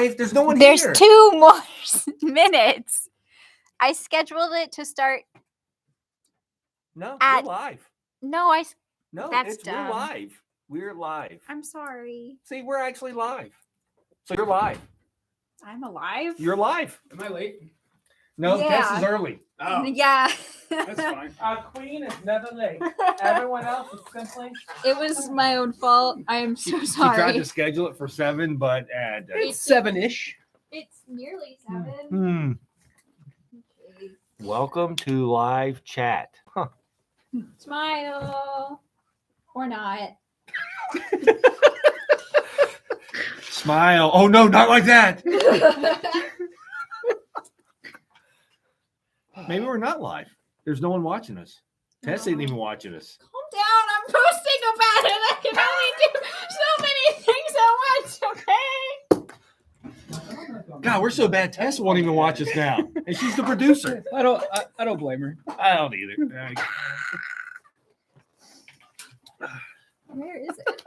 live? There's no one There's here. 2 more minutes. I scheduled it to start. No, We're live. No, No, That's we're dumb. live. We're live. I'm sorry. See, we're actually live. So you're live. I'm alive. You're live. Am I late? No, Yeah. Tess is early. Oh, Yeah. that's fine. Our queen is never late. Everyone else is simply. It was my own fault. I am so She tried sorry. to schedule it for 7, but It's 7-ish. It's nearly 7. Okay. Welcome to live chat. Huh. Smile. Or not. Smile. Oh no, not like that. Maybe we're not live. There's no one watching us. Tess ain't even watching us. Calm down. I'm posting about it. I can only do so many things at once, okay? God, we're so bad. Tess won't even watch us now, and she's the producer. I don't blame her. I don't either. Where is it?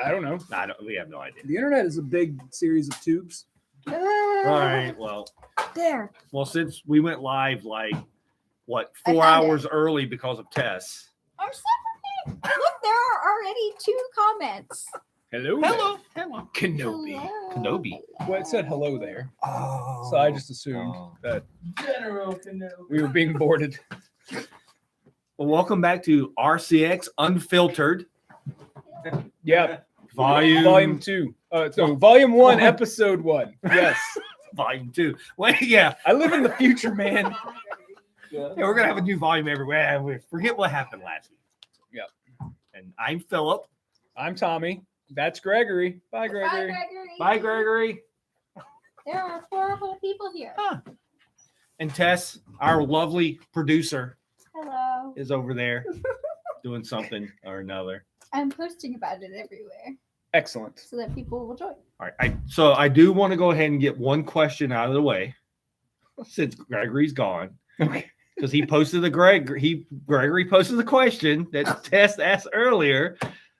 I don't know. We have no idea. The internet is a big series of tubes. All right. Well, There. since we went live, like what, I 4 found it. hours early because of Tess. I'm sorry. Look, there are already 2 comments. Hello. Hello. Kenobi. Hello. Kenobi. Well, it said hello there. Oh. So I just assumed that General Canoe. we were being boarded. Well, welcome back to RCX UnPHILtered. Yeah. Volume 2. So Volume 1, Volume- Episode 1. Yes. Volume 2. Wait, yeah. I live in the future, man. Yeah, we're gonna have a new volume everywhere. We forget what happened last week. Yep. And I'm Philip. I'm Tommy. That's Gregory. Bye, Bye, Gregory. Gregory. Bye, Gregory. There are 4 whole people here. And Tess, our lovely producer, Hello. is over there doing something or another. I'm posting about it everywhere Excellent. so that people will join. All right. So I do want to go ahead and get one question out of the way since Gregory's gone. Okay. Because he posted Gregory posted the question that Tess asked earlier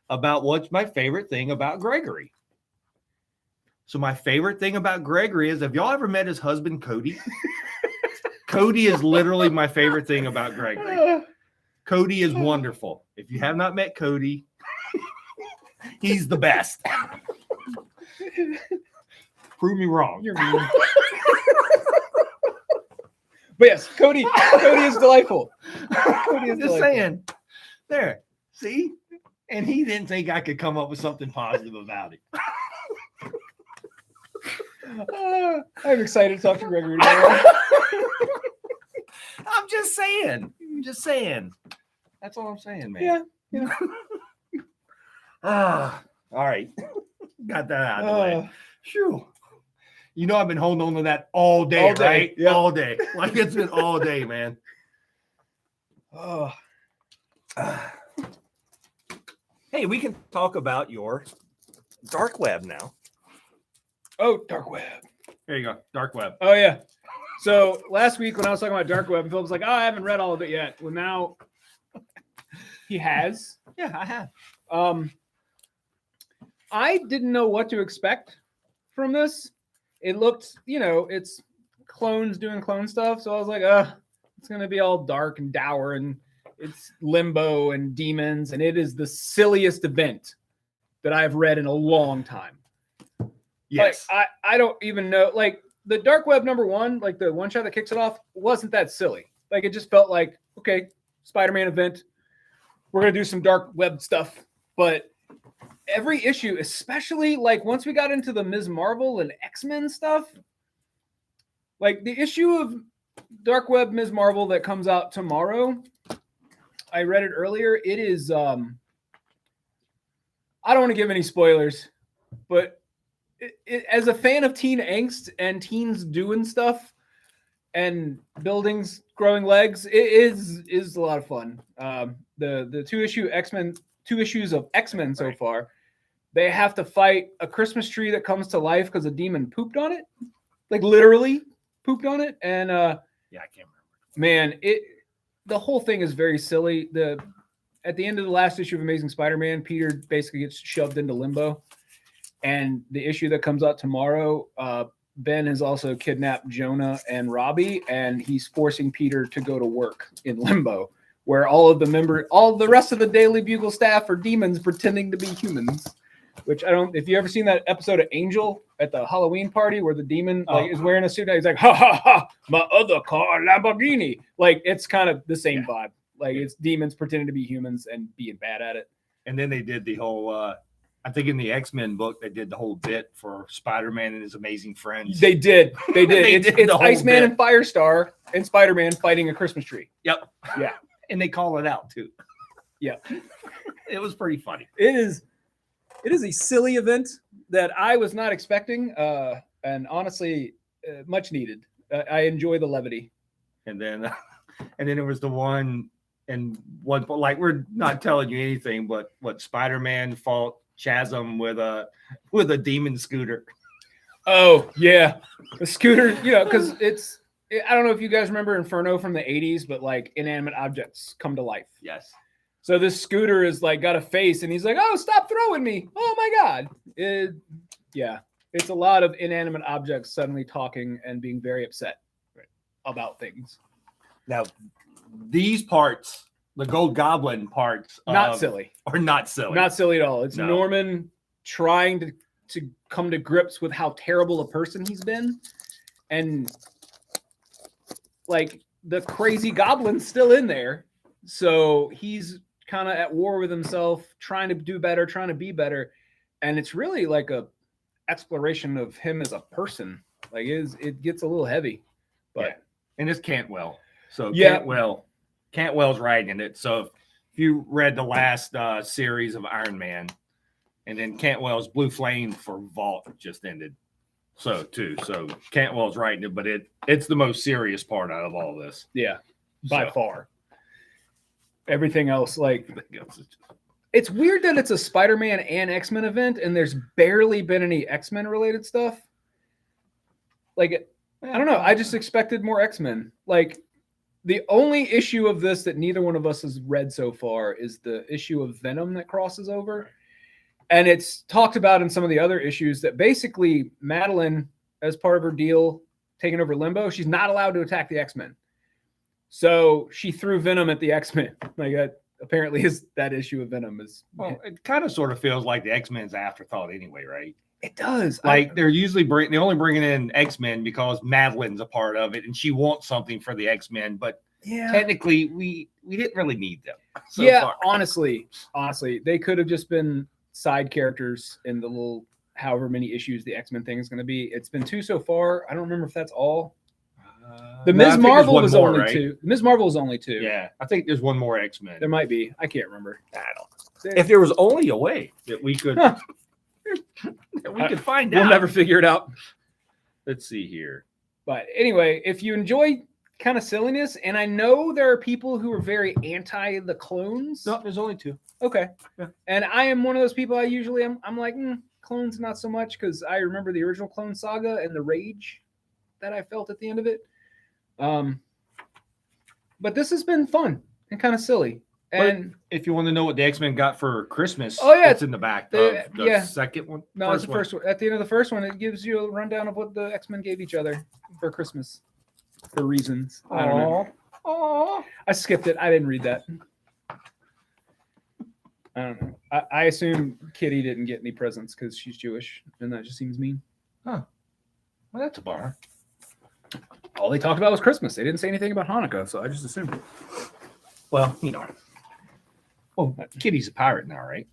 about what's my favorite thing about Gregory. So my favorite thing about Gregory is, have y'all ever met his husband, Cody? Cody is literally my favorite thing about Gregory. Cody is wonderful. If you have not met Cody, he's the best. Prove me wrong. You're mean. But yes, Cody is delightful. Cody is Just delightful. saying. There. See? And he didn't think I could come up with something positive about it. I'm excited to talk to Gregory tomorrow. I'm just saying. That's all I'm saying, man. Yeah. All right. Got that out of the way. Phew. You know I've been holding on to that all day, All day, right? yeah. All day. Like it's been all day, man. Oh, Hey, we can talk about your dark web now. oh, dark web. There you go. Dark web. Oh yeah. So last week when I was talking about dark web, Phil was like, "Oh, I haven't read all of it yet." Well, now he has. Yeah, I have. I didn't know what to expect from this. It looked, it's clones doing clone stuff. So I was like, it's going to be all dark and dour and it's limbo and demons. And it is the silliest event that I've read in a long time. Yes. Like, I don't even know. Like the dark web #1, like the one shot that kicks it off, wasn't that silly. Like it just felt like, okay, Spider-Man event. We're going to do some dark web stuff. But every issue, especially like once we got into the Ms. Marvel and X-Men stuff, like the issue of Dark Web Ms. Marvel that comes out tomorrow, I read it earlier. It is, I don't want to give any spoilers, but as a fan of teen angst and teens doing stuff and buildings growing legs, it is a lot of fun. The 2 issues of X-Men so far, they have to fight a Christmas tree that comes to life because a demon pooped on it, like literally pooped on it. And yeah, I can't remember. man, the whole thing is very silly. At the end of the last issue of Amazing Spider-Man, Peter basically gets shoved into limbo, And the issue that comes out tomorrow, Ben has also kidnapped Jonah and Robbie, and he's forcing Peter to go to work in Limbo, where all the rest of the Daily Bugle staff are demons pretending to be humans. Which if you ever seen that episode of Angel at the Halloween party where the demon is wearing a suit and he's like, ha ha ha, my other car, Lamborghini. Like, it's kind of the same vibe. Like, it's demons pretending to be humans and being bad at it. And then they did the whole, I think in the X-Men book, they did the whole bit for Spider-Man and his amazing friends. They did. It's the whole Iceman bit. and Firestar and Spider-Man fighting a Christmas tree. Yep. Yeah. And they call it out too. Yeah. It was pretty funny. It is a silly event that I was not expecting, and honestly, much needed. I enjoy the levity. And then there was the one, like, we're not telling you anything, but what Spider-Man fought Chasm with a demon scooter. Oh yeah, the scooter. Because I don't know if you guys remember Inferno from the 80s, but like inanimate objects come to life. Yes. So this scooter is like got a face, and he's like, "Oh, stop throwing me! Oh my god!" It's a lot of inanimate objects suddenly talking and being very upset about things. Now, these parts, the Gold Goblin parts, Not silly. Are not silly. Not silly at all. It's No. Norman trying to come to grips with how terrible a person he's been, and like the crazy goblin's still in there, so he's kind of at war with himself, trying to do better, trying to be better, and it's really like a exploration of him as a person. Like it gets a little heavy, but and it's Cantwell. So Yeah. Cantwell's writing it. So if you read the last series of Iron Man, and then Cantwell's Blue Flame for Vault just ended. So Cantwell's writing it, but it's the most serious part out of all this. yeah, by So- far. Everything else, like, it's weird that it's a Spider-Man and X-Men event, and there's barely been any X-Men related stuff. Like, I don't know. I just expected more X-Men. Like, the only issue of this that neither one of us has read so far is the issue of Venom that crosses over. And it's talked about in some of the other issues that basically Madeline, as part of her deal, taking over Limbo, she's not allowed to attack the X-Men. So she threw Venom at the X-Men. Like, that apparently is that issue of Venom is. Well, it kind of sort of feels like the X-Men's afterthought anyway, right? It does. Like they're usually they're only bringing in X-Men because Madeline's a part of it and she wants something for the X-Men, but technically we didn't really need them. So far. honestly, they could have just been side characters in the little however many issues the X-Men thing is going to be. It's been 2 so far. I don't remember if that's all. The No, I Ms. think Marvel there's was one more, only right? 2. Ms. Marvel was only 2. Yeah, I think there's one more X-Men. There might be. I can't remember. I don't know. If there was only a way that we could Huh. that we could find We'll out. never figure it out. Let's see here. But anyway, if you enjoy kind of silliness, and I know there are people who are very anti the clones. No, there's only 2. Okay. Yeah. And I am one of those people. I'm like, clones not so much, because I remember the original Clone Saga and the rage that I felt at the end of it. But this has been fun and kind of silly. And If you want to know what the X-Men got for Christmas, Oh, yeah. it's in the back of the second one. no, it's the first one. At the end of the first one, it gives you a rundown of what the X-Men gave each other for Christmas for reasons. I don't know. Aww. I skipped it. I didn't read that. I don't know. I assume Kitty didn't get any presents because she's Jewish, and that just seems mean. Well, that's a bar. All they talked about was Christmas. They didn't say anything about Hanukkah, so I just assumed. Well, Well, Kitty's a pirate now, right?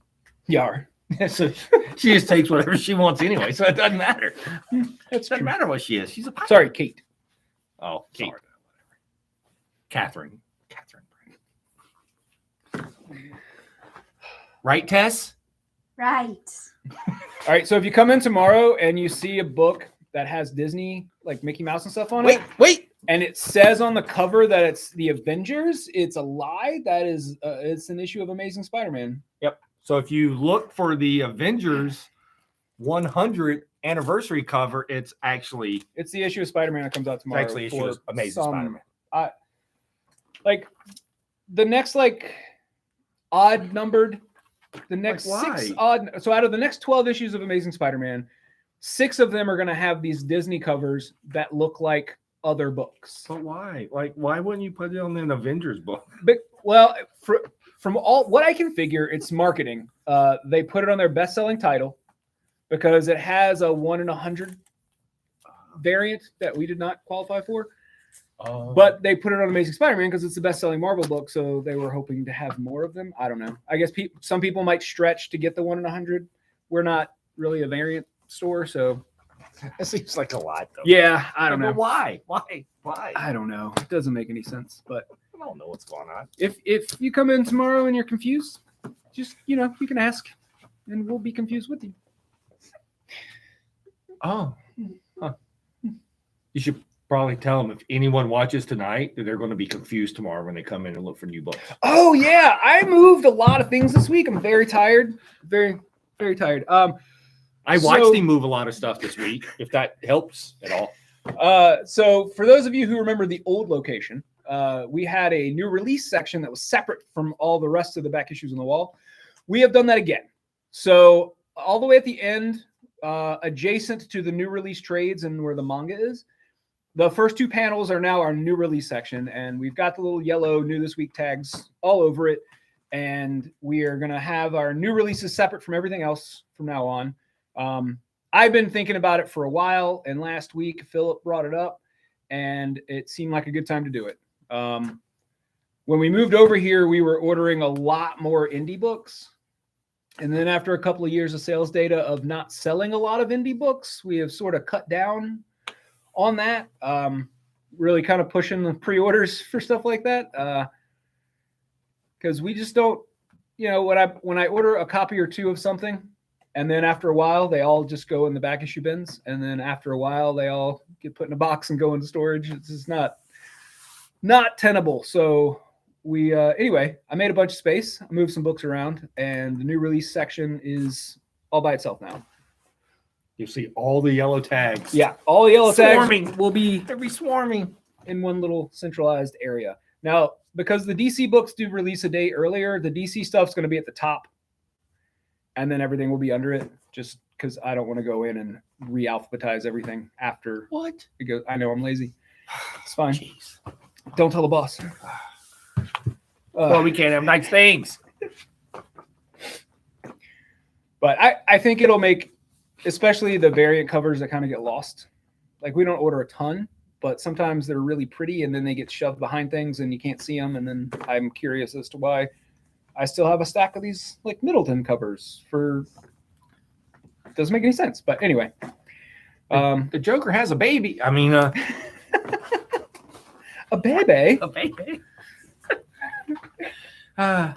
Yar. So she just takes whatever she wants anyway, so it doesn't matter. That's Doesn't true. matter what she is. She's a pirate. Sorry, Kate. Oh, Kate. Catherine. Right, Tess? Right. All right, so if you come in tomorrow and you see a book that has Disney, like Mickey Mouse and stuff on it, Wait. and it says on the cover that it's the Avengers, it's a lie. That is, it's an issue of Amazing Spider-Man. Yep. So if you look for the Avengers 100 anniversary cover, it's the issue of Spider-Man that comes out tomorrow. actually issue of Amazing Spider-Man. Like the next odd numbered the next Like, six why? odd. So out of the next 12 issues of Amazing Spider-Man, 6 of them are going to have these Disney covers that look like other books. But why? Like, why wouldn't you put it on an Avengers book? But, well, from all what I can figure, it's marketing. They put it on their best-selling title because it has a 1 in 100 variant that we did not qualify for. But they put it on Amazing Spider-Man because it's the best-selling Marvel book, so they were hoping to have more of them. I don't know. I guess some people might stretch to get the 1 in 100. We're not really a variant store, so It seems like a lot, though. yeah, I don't But know. why? Why? I don't know. It doesn't make any sense. But I don't know what's going on. if you come in tomorrow and you're confused, just you can ask, and we'll be confused with you. Oh, huh. You should probably tell them if anyone watches tonight that they're going to be confused tomorrow when they come in and look for new books. Oh yeah, I moved a lot of things this week. I'm very tired. Very, very tired. I watched So- him move a lot of stuff this week, if that helps at all. So for those of you who remember the old location, we had a new release section that was separate from all the rest of the back issues on the wall. We have done that again. So all the way at the end, adjacent to the new release trades and where the manga is, the first 2 panels are now our new release section, and we've got the little yellow new this week tags all over it. And we are going to have our new releases separate from everything else from now on. I've been thinking about it for a while, and last week Philip brought it up, and it seemed like a good time to do it. When we moved over here, we were ordering a lot more indie books. And then after a couple of years of sales data of not selling a lot of indie books, we have sort of cut down on that, really kind of pushing the pre-orders for stuff like that. Because we just don't, when I order a copy or 2 of something, and then after a while, they all just go in the back issue bins. And then after a while, they all get put in a box and go into storage. It's just not tenable. So anyway, I made a bunch of space. I moved some books around, and the new release section is all by itself now. You see all the yellow tags. Yeah, all the yellow Swarming. tags will be They'll be swarming. in one little centralized area. Now, because the DC books do release a day earlier, the DC stuff's going to be at the top, and then everything will be under it, just because I don't want to go in and re-alphabetize everything after What? it goes. I know I'm lazy. It's fine. Jeez. Don't tell the boss. Well, we can't have nice things. But I think it'll make, especially the variant covers that kind of get lost. Like, we don't order a ton, but sometimes they're really pretty and then they get shoved behind things and you can't see them. And then I'm curious as to why I still have a stack of these like Middleton covers for, doesn't make any sense. But anyway, The Joker has a baby. I mean, a baby. a baby. Yeah,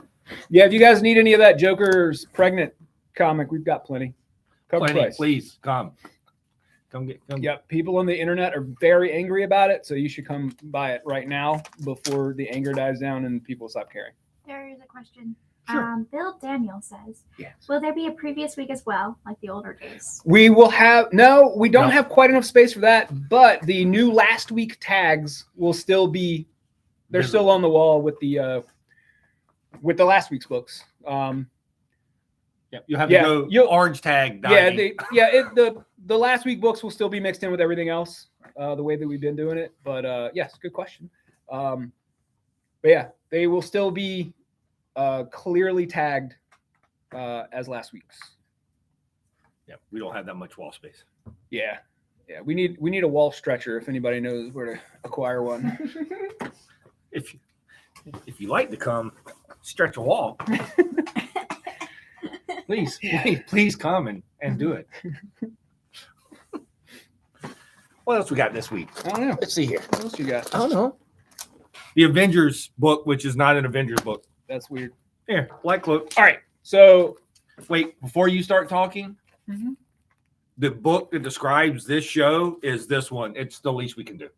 if you guys need any of that Joker's pregnant comic, we've got plenty. Cover price. Please come get. Yep, people on the internet are very angry about it, so you should come buy it right now before the anger dies down and people stop caring. There is a question. Sure. Bill Daniel says, Yes. will there be a previous week as well, like the older days? We will have we don't No. have quite enough space for that, but the new last week tags will still be they're Visible. still on the wall with the last week's books. Yep, you have Yeah, to go you'll- orange tag. The last week books will still be mixed in with everything else, the way that we've been doing it. But yes, good question. But yeah, they will still be clearly tagged as last week's. Yeah, we don't have that much wall space. Yeah, we need a wall stretcher if anybody knows where to acquire one. If you like to come stretch a wall, please come and do it. What else we got this week? I don't know. Let's see here. What else you got? I don't know. The Avengers book, which is not an Avengers book. That's weird. Here, Black Cloak. All right, so Wait, before you start talking, Mhm. the book that describes this show is this one. It's the least we can do.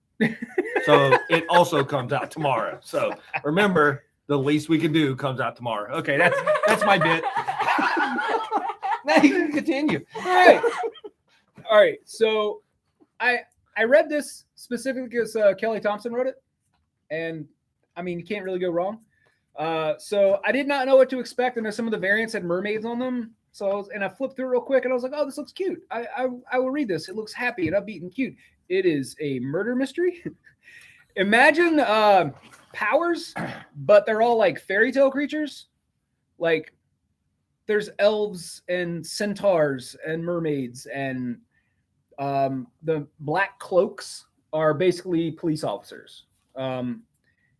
So it also comes out tomorrow. So remember, the least we can do comes out tomorrow. Okay, that's my bit. Now you can continue. all right. So I read this specifically because Kelly Thompson wrote it, and I mean, you can't really go wrong. So I did not know what to expect. And some of the variants had mermaids on them. So I flipped through it real quick and I was like, oh, this looks cute. I will read this. It looks happy and upbeat and cute. It is a murder mystery. Imagine powers, but they're all like fairy tale creatures. Like there's elves and centaurs and mermaids, and the black cloaks are basically police officers. And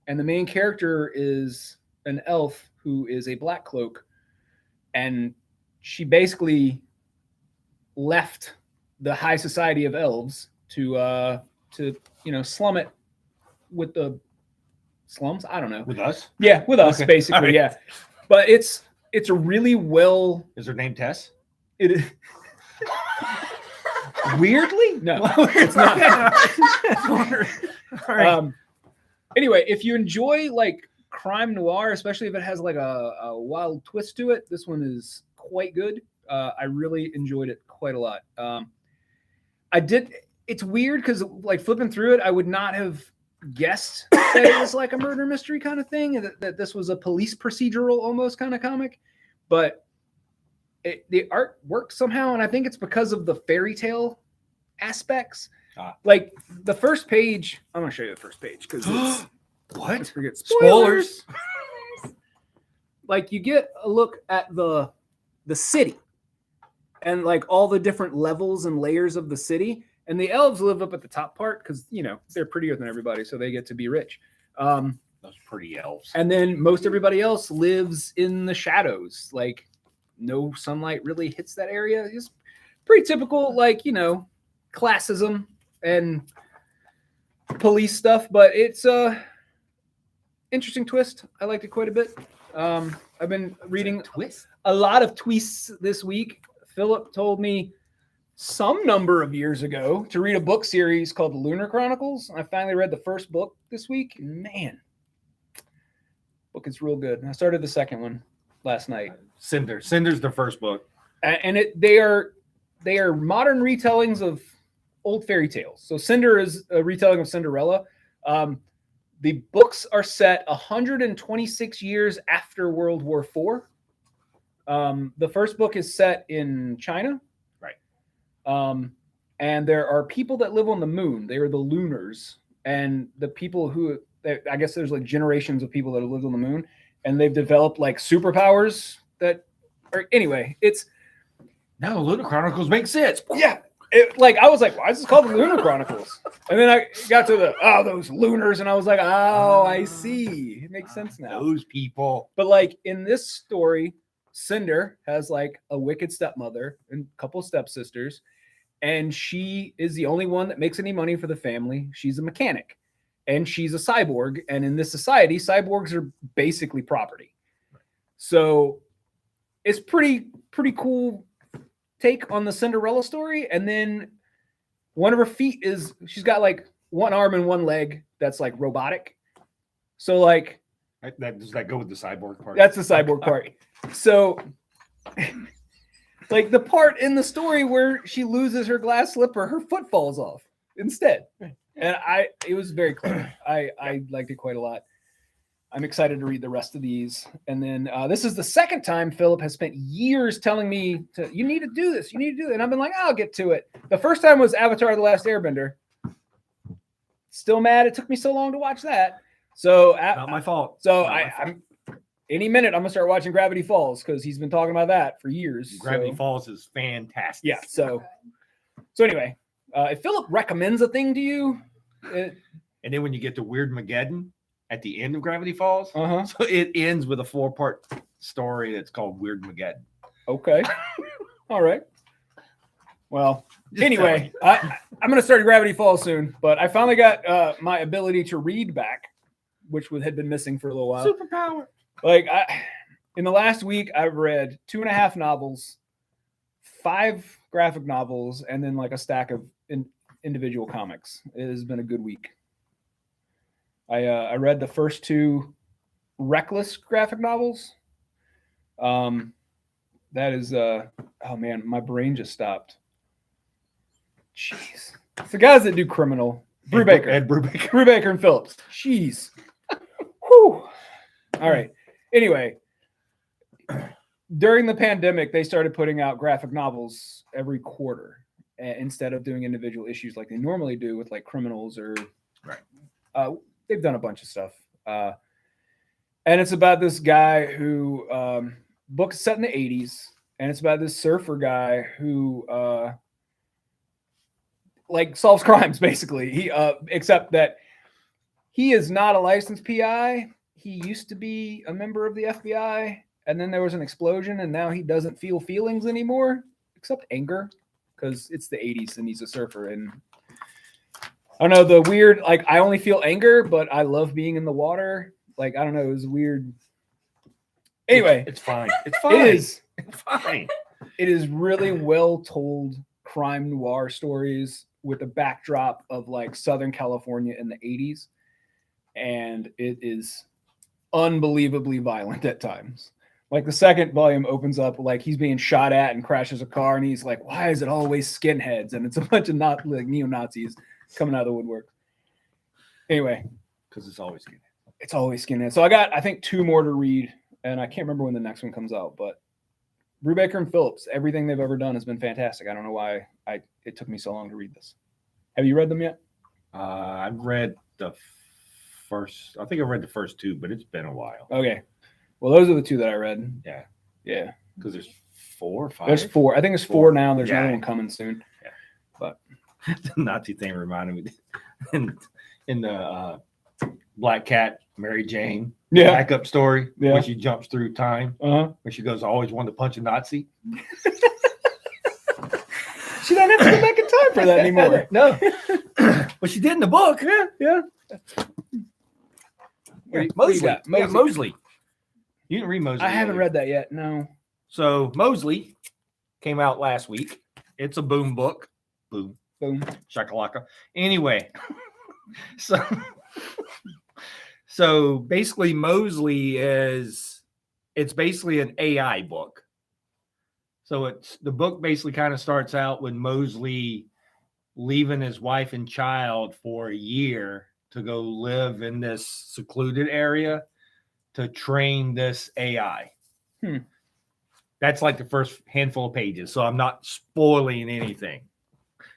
the main character is an elf who is a black cloak, and she basically left the high society of elves to slum it with the slums. I don't know. With us? Yeah, with us, Okay. basically. All right. Yeah, but it's a really well. Is her name Tess? It is. Weirdly? No, it's not. All right. Anyway, if you enjoy like crime noir, especially if it has like a wild twist to it, this one is quite good. I really enjoyed it quite a lot. It's weird because like flipping through it, I would not have guessed that it was like a murder mystery kind of thing, and that this was a police procedural almost kind of comic. But the art works somehow, and I think it's because of the fairy tale aspects. Like the first page, I'm gonna show you the first page because What? forget Spoilers. Like you get a look at the city and like all the different levels and layers of the city, and the elves live up at the top part because they're prettier than everybody, so they get to be rich. Those pretty elves. And then most everybody else lives in the shadows, like no sunlight really hits that area. It's pretty typical, like classism and police stuff, but it's interesting twist. I liked it quite a bit. I've been reading a lot of twists this week. Philip told me some number of years ago to read a book series called the Lunar Chronicles. I finally read the first book this week. Man, book is real good. I started the second one last night. Cinder's the first book. And they are modern retellings of old fairy tales. So Cinder is a retelling of Cinderella. The books are set 126 years after World War IV. The first book is set in China. Right. And there are people that live on the moon. They are the Lunars. And the people I guess there's like generations of people that have lived on the moon. And they've developed like superpowers anyway, it's. Now the Lunar Chronicles make sense. Yeah. I was like, why is this called the Lunar Chronicles? And then I got to those lunars, and I was like, oh, I see. It makes sense now. Those people. But like in this story, Cinder has like a wicked stepmother and a couple stepsisters, and she is the only one that makes any money for the family. She's a mechanic, and she's a cyborg. And in this society, cyborgs are basically property. So it's pretty cool take on the Cinderella story. And then one of her feet she's got like one arm and one leg that's like robotic. So like does that go with the cyborg part? That's the cyborg part. So like the part in the story where she loses her glass slipper, her foot falls off instead. And it was very clever. I liked it quite a lot. I'm excited to read the rest of these. And then this is the second time Philip has spent years telling me you need to do this. You need to do it. And I've been like, I'll get to it. The first time was Avatar: The Last Airbender. Still mad it took me so long to watch that. So Not my fault. So I'm any minute I'm gonna start watching Gravity Falls because he's been talking about that for years. Gravity Falls is fantastic. Yeah. So anyway, if Philip recommends a thing to you, and then when you get to Weird Mageddon at the end of Gravity Falls, uh-huh. So it ends with a 4-part story that's called Weird Mageddon. Okay. All right. Well, Just anyway, I'm going to start Gravity Falls soon, but I finally got my ability to read back, which had been missing for a little while. Superpower. Like in the last week, I've read 2.5 novels, 5 graphic novels, and then like a stack of individual comics. It has been a good week. I read the first 2 Reckless graphic novels. That is oh man, my brain just stopped. Jeez, it's the guys that do Criminal. Brubaker, Ed Brubaker. Brubaker and Phillips. Jeez. Whew. All right. Anyway, during the pandemic, they started putting out graphic novels every quarter instead of doing individual issues like they normally do with like criminals or they've done a bunch of stuff. And it's about this guy who book is set in the 80s, and it's about this surfer guy who like solves crimes basically. He except that he is not a licensed PI. He used to be a member of the FBI, and then there was an explosion, and now he doesn't feel feelings anymore, except anger, because it's the 80s and he's a surfer. And I don't know, the weird, like, I only feel anger, but I love being in the water. Like, I don't know, it was weird. Anyway, it's fine. It's fine. It is. It's fine. It is really well told crime noir stories with a backdrop of like Southern California in the 80s. And it is unbelievably violent at times. Like the second volume opens up like he's being shot at and crashes a car, and he's like, why is it always skinheads? And it's a bunch of not like neo-Nazis coming out of the woodwork. Anyway, because it's always good. It's always skinhead. So I got, I think, 2 more to read, and I can't remember when the next one comes out, but Brubaker and Phillips, everything they've ever done has been fantastic. I don't know why it took me so long to read this. Have you read them yet? I've read the first, I think I read the first 2, but it's been a while. Okay. Well, those are the 2 that I read. Yeah. Yeah. Because there's 4 or 5. There's 4. I think there's 4 now. There's another one coming soon. Yeah. But the Nazi thing reminded me in the Black Cat, Mary Jane backup story when she jumps through time. When she goes, I always wanted to punch a Nazi. She doesn't have to go back in time for that anymore. No. But she did in the book. Yeah. Mosley. Mosley. You didn't read Mosley. I haven't read that yet. No. So Mosley came out last week. It's a boom book. Boom. Shakalaka. Anyway. So basically Mosley it's basically an AI book. So the book basically kind of starts out with Mosley leaving his wife and child for a year to go live in this secluded area to train this AI. That's like the first handful of pages. So I'm not spoiling anything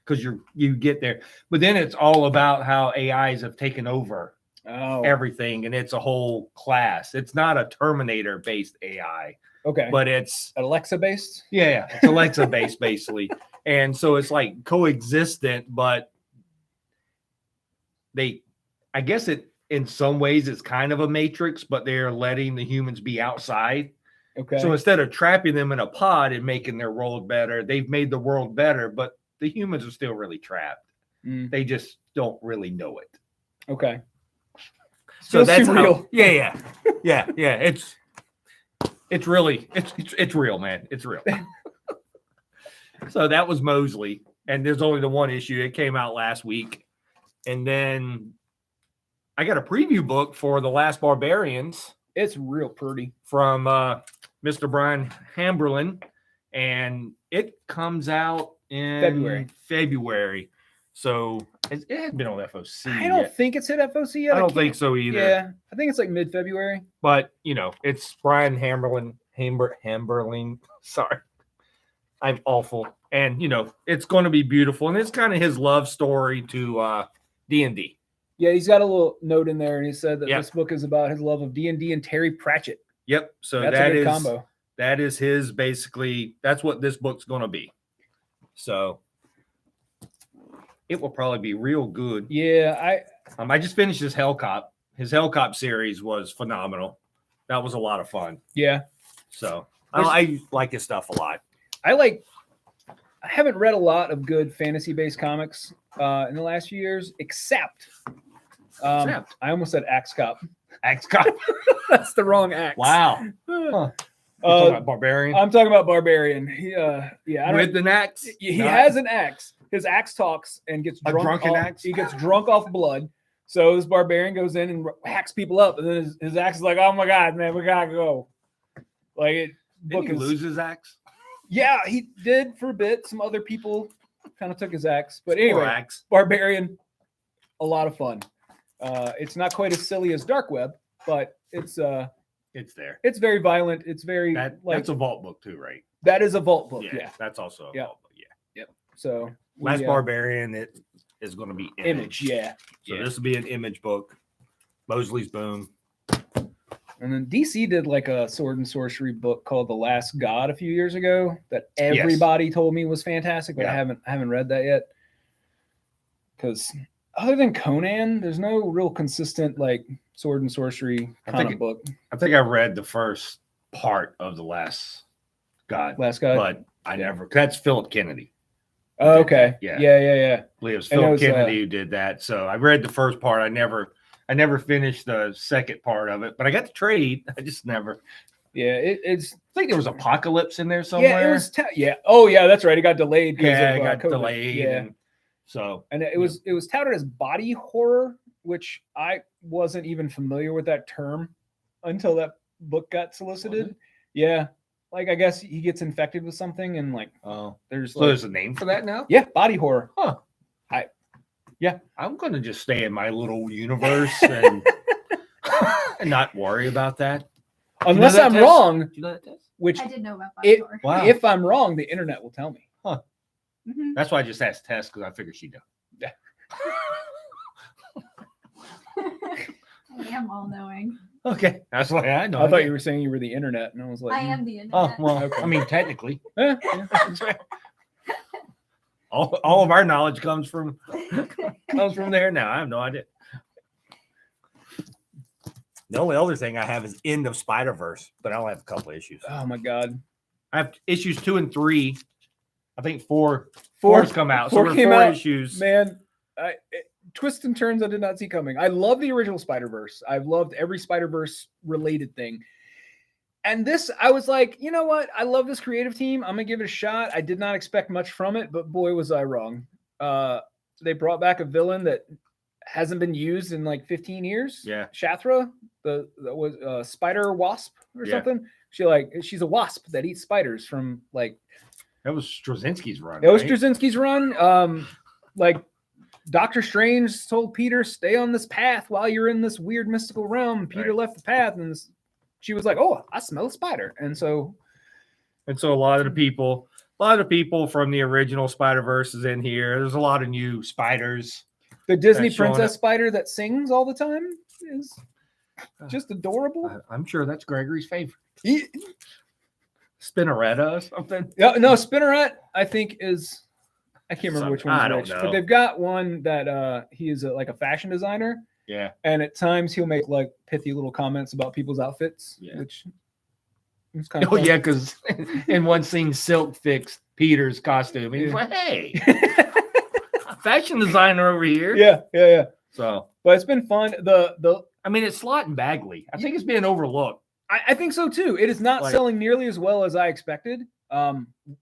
because you get there. But then it's all about how AIs have taken over everything, and it's a whole class. It's not a Terminator-based AI. Okay. But it's Alexa-based? Yeah, it's Alexa-based, basically. And so it's like coexistent, but I guess it, in some ways, it's kind of a matrix, but they're letting the humans be outside. Okay. So instead of trapping them in a pod and making their world better, they've made the world better, but the humans are still really trapped. They just don't really know it. Okay. So that's real. Yeah. It's really it's real, man. It's real. So that was Mosley, and there's only the one issue. It came out last week, and then I got a preview book for The Last Barbarians. It's real pretty from Mr. Brian Hamberlin, and it comes out in February. So it hasn't been on FOC. I don't think it's hit FOC yet. I don't think so either. Yeah, I think it's like mid-February. But it's Brian Hamberlin. Sorry, I'm awful. And it's going to be beautiful, and it's kind of his love story to D&D. Yeah, he's got a little note in there, and he said that this book is about his love of D&D and Terry Pratchett. Yep. So that's a good combo. That is his that's what this book's going to be. So it will probably be real good. Yeah, I just finished his Hellcop. His Hellcop series was phenomenal. That was a lot of fun. Yeah. So I like his stuff a lot. I haven't read a lot of good fantasy-based comics in the last few years, except I almost said Axe Cop. Axe Cop. That's the wrong axe. Wow. Huh. Talking about Barbarian? I'm talking about Barbarian. With an axe? He has an axe. His axe talks and gets drunk. He gets drunk off blood. So this Barbarian goes in and hacks people up, and then his axe is like, "Oh my god, man, we gotta go." Didn't he lose his axe? Yeah, he did for a bit. Some other people kind of took his axe, but anyway, Barbarian, a lot of fun. It's not quite as silly as Dark Web, but it's It's there. It's very violent. It's very That's a vault book too, right? that is a vault book. Yeah. That's also a Yeah. vault book. Yeah. So Last we, Barbarian, it is going to be image. Yeah. So yeah. this will be an image book. Mosley's Boom. And then DC did like a sword and sorcery book called The Last God a few years ago that everybody told me was fantastic, but I haven't read that yet. Because other than Conan, there's no real consistent like sword and sorcery kind of book. I think I read the first part of The Last God. Last God, But I never. That's Philip Kennedy. Oh, okay. Yeah. Yeah. I believe it was Philip Kennedy who did that. So I read the first part. I never finished the second part of it, but I got the trade. I just never. Yeah, it's. I think there was Apocalypse in there somewhere. Yeah, it was. Oh, yeah, that's right. It got delayed. Yeah, it got COVID. delayed. Yeah. And it was touted as body horror, which I wasn't even familiar with that term until that book got solicited. Yeah, like I guess he gets infected with something, and like there's a name for that now. Yeah, body horror. Huh. I'm gonna just stay in my little universe and not worry about that. Unless I'm wrong. Do you know that test? Which I did know about body horror. Wow. if I'm wrong, the internet will tell me. Huh. Mhm. That's why I just asked Tess because I figured she'd know. Yeah. I am all knowing. Okay, that's why I know. I thought you were saying you were the internet, and I was like, I am the Oh internet. well, Okay. I mean technically, yeah. that's right. All of our knowledge comes from there. Now I have no idea. The only other thing I have is End of Spider-Verse, but I only have a couple of issues. Oh my God. I have issues 2 and 3. I think four's come out. So four we're came 4 out. issues. Man, twists and turns I did not see coming. I love the original Spider-Verse. I've loved every Spider-Verse related thing. And this, I was like, you know what? I love this creative team. I'm going to give it a shot. I did not expect much from it, but boy, was I wrong. They brought back a villain that hasn't been used in like 15 years. Yeah. Shathra, the was spider wasp or Yeah. something. She's a wasp that eats spiders from like. That was Straczynski's run. It was right? Straczynski's run. Like Doctor Strange told Peter, stay on this path while you're in this weird mystical realm. Peter Right. left the path, and she was like, oh, I smell a spider. And so a lot of the people from the original Spider-Verse is in here. There's a lot of new spiders. the Disney That's showing princess up. spider that sings all the time is just adorable. I'm sure that's Gregory's favorite. He- Spinneretta or something. Yeah, no, Spinneret, I think is I can't remember which one's I don't which, know. but they've got one that he is like a fashion designer, Yeah. and at times he'll make like pithy little comments about people's outfits, Yeah. which is kind of Oh yeah, because in one scene, Silk fixed Peter's costume. He's Yeah. like, "Hey, fashion designer over here." yeah. So, But it's been fun. I mean, it's Slott and Bagley. I think it's being overlooked. I think so too. It is not Like- selling nearly as well as I expected.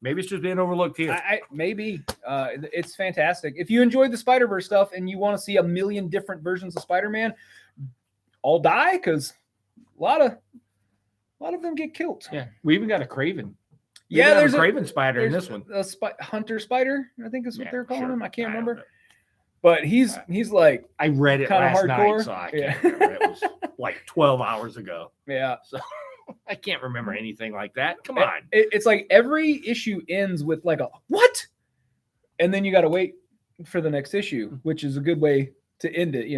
Maybe it's just being overlooked here. Maybe it's fantastic. If you enjoyed the Spider-Verse stuff and you want to see a million different versions of Spider-Man, all die because a lot of them get killed. Yeah, we even got a Craven. We Yeah, even have there's a Craven spider in there's this one. a Hunter Spider, I think is what Yeah, they're calling sure. him. I can't don't remember, know. but he's like I read it kinda last hardcore. night, so I Yeah. can't remember. It was like 12 hours ago. yeah. I can't remember anything like that. Come on. It's like every issue ends with like a what, and then you got to wait for the next issue, which is a good way to end it.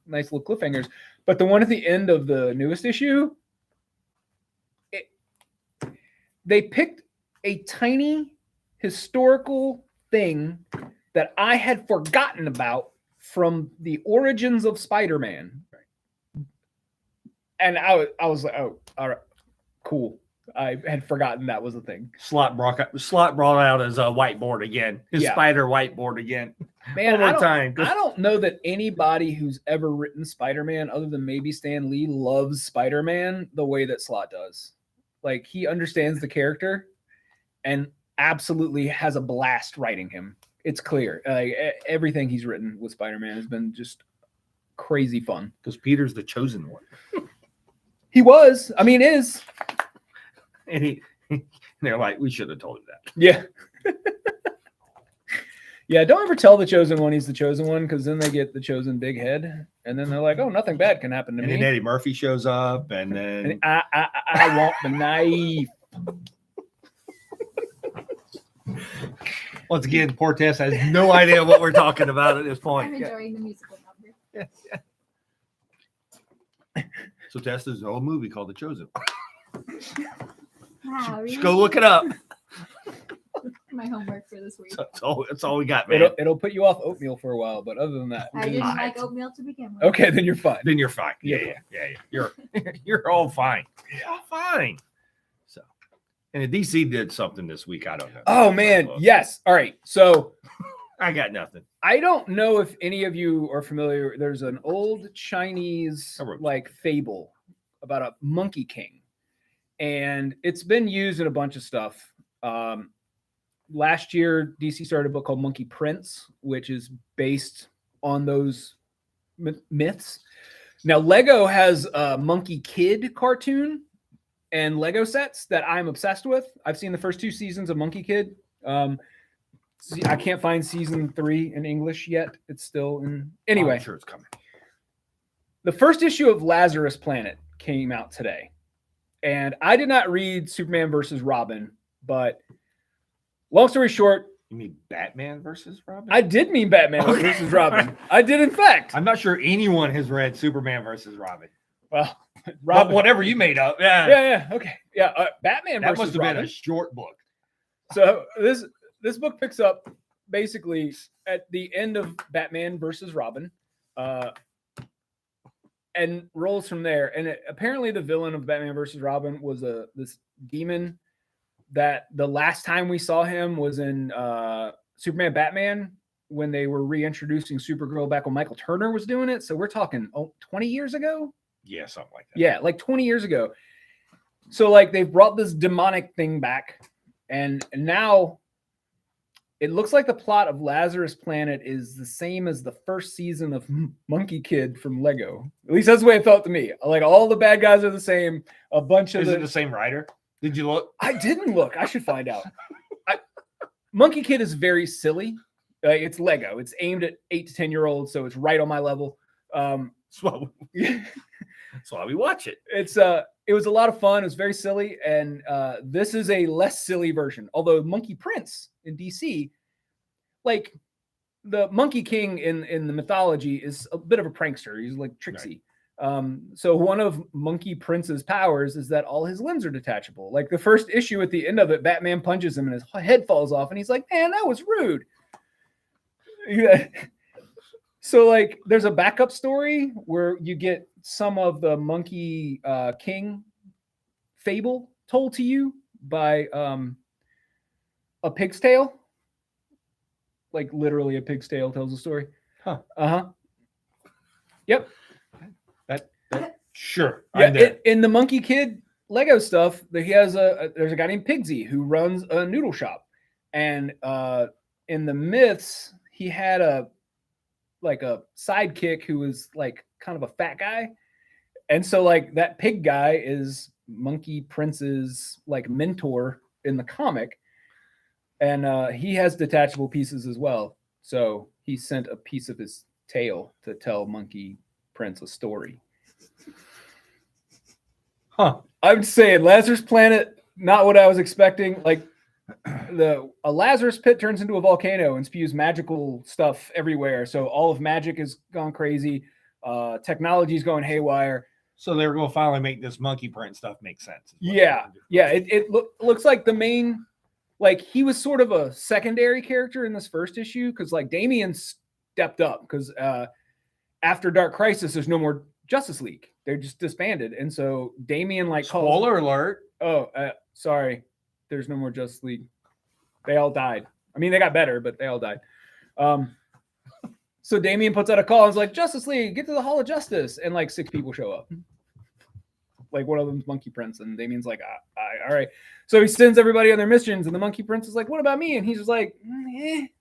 Nice little cliffhangers. But the one at the end of the newest issue, they picked a tiny historical thing that I had forgotten about from the origins of Spider-Man. And I was like, oh, all right, cool. I had forgotten that was a thing. Slott brought out his whiteboard again. His Yeah. spider whiteboard again. Man, One more I don't, time. I don't know that anybody who's ever written Spider-Man, other than maybe Stan Lee, loves Spider-Man the way that Slott does. Like, he understands the character and absolutely has a blast writing him. It's clear. Everything he's written with Spider-Man has been just crazy fun. Because Peter's the chosen one. He was. I mean, is. And they're like, we should have told him that. Yeah. Yeah, don't ever tell the chosen one he's the chosen one, because then they get the chosen big head, and then they're like, "Oh, nothing bad can happen to And me." then Eddie Murphy shows up, and then And I want the knife. once again, poor Tess has no idea what we're talking about at this I'm point. enjoying the musical number. So Tess, there's an old movie called The Chosen. Wow, really? Just go look it up. My homework for this week. That's all we got, man. It'll put you off oatmeal for a while, but other than that, I didn't Alright. like oatmeal to begin with. okay, then you're fine. Then you're fine. Yeah. You're all fine. You're all fine. So, and the DC did something this week. I don't know. Oh man, yes. All right, so I got nothing. I don't know if any of you are familiar. There's an old Chinese I wrote like fable about a monkey king, and it's been used in a bunch of stuff. Last year, DC started a book called Monkey Prince, which is based on those myths. Now, Lego has a Monkey Kid cartoon and Lego sets that I'm obsessed with. I've seen the first 2 seasons of Monkey Kid. I can't find season 3 in English yet. It's still in. Anyway, I'm sure it's coming. the first issue of Lazarus Planet came out today. And I did not read Superman versus Robin, but long story short, You mean Batman versus Robin? I did mean Batman versus Robin. I did, in fact. I'm not sure anyone has read Superman versus Robin. Well, But Robin. whatever you made up. Yeah. Yeah, okay. Yeah, Batman That versus must have Robin. been a short book. So this book picks up basically at the end of Batman versus Robin, and rolls from there. And apparently, the villain of Batman versus Robin was this demon that the last time we saw him was in Superman Batman when they were reintroducing Supergirl back when Michael Turner was doing it. So we're talking 20 years ago. Yeah, something like that. Yeah, like 20 years ago. So like they've brought this demonic thing back, and now it looks like the plot of Lazarus Planet is the same as the first season of Monkey Kid from Lego. At least that's the way it felt to me. Like all the bad guys are the same. A bunch of Is it the same writer? Did you look? I didn't look. I should find out. Monkey Kid is very silly. It's Lego. It's aimed at 8 to 10-year-olds, so it's right on my level. That's why we watch it. It was a lot of fun. It was very silly, and this is a less silly version. Although Monkey Prince in DC, like the Monkey King in the mythology, is a bit of a prankster. He's like tricksy. Right. So one of Monkey Prince's powers is that all his limbs are detachable. Like the first issue, at the end of it, Batman punches him and his head falls off, and he's like, "Man, that was rude." Yeah. So like there's a backup story where you get some of the Monkey King fable told to you by a pig's tail. Like literally a pig's tail tells a story. Huh. Uh-huh. Yep. That sure. Yeah, in the Monkey Kid Lego stuff, he has there's a guy named Pigsy who runs a noodle shop. And in the myths, he had a sidekick who was like kind of a fat guy. And so like that pig guy is Monkey Prince's like mentor in the comic. And he has detachable pieces as well. So he sent a piece of his tail to tell Monkey Prince a story. Huh. I'm saying Lazarus Planet, not what I was expecting. Like a Lazarus pit turns into a volcano and spews magical stuff everywhere. So all of magic has gone crazy. Technology's going haywire. So they were going to finally make this Monkey Prince stuff make sense. Yeah. It looks like the main, like he was sort of a secondary character in this first issue because like Damian stepped up because after Dark Crisis, there's no more Justice League. They're just disbanded, and so Damian like Spoiler alert. Oh, sorry. There's no more Justice League. They all died. I mean, they got better, but they all died. So Damian puts out a call and is like, Justice League, get to the Hall of Justice. And like 6 people show up. Like one of them's Monkey Prince. And Damian's like, all right. So he sends everybody on their missions. And the Monkey Prince is like, what about me? And he's just like,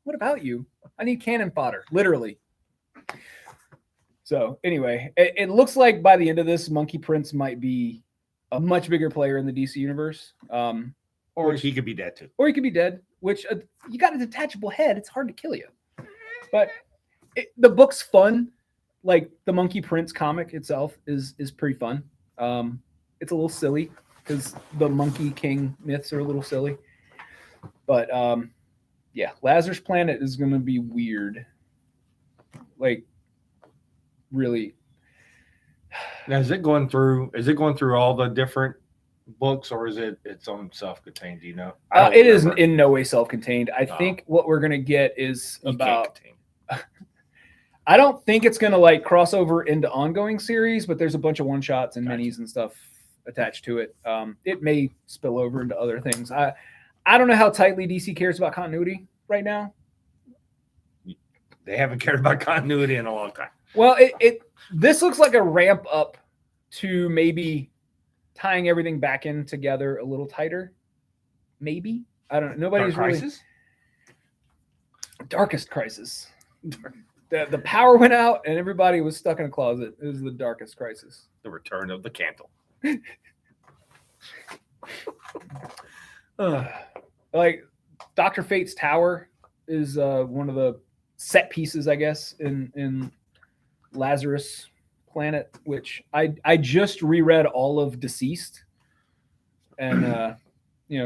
what about you? I need cannon fodder, literally. So anyway, it looks like by the end of this, Monkey Prince might be a much bigger player in the DC universe. Or he could be dead too. Or he could be dead. which you got a detachable head. It's hard to kill you. But the book's fun. Like the Monkey Prince comic itself is pretty fun. It's a little silly because the Monkey King myths are a little silly. But yeah, Lazarus Planet is going to be weird. Like really. Now, is it going through all the different books, or is it its own self-contained? Do you know? It is in no way self-contained. I think what we're going to get is You can't about. contain. I don't think it's going to like cross over into ongoing series, but there's a bunch of one shots and minis and stuff attached to it. It may spill over into other things. I don't know how tightly DC cares about continuity right now. They haven't cared about continuity in a long time. Well, this looks like a ramp up to maybe tying everything back in together a little tighter. Maybe. I don't know. Nobody's Dark really Crisis? Darkest crisis. The power went out and everybody was stuck in a closet. It was the darkest crisis. The return of the candle. Like Dr. Fate's tower is one of the set pieces, I guess, in Lazarus Planet, which I just reread all of Deceased, and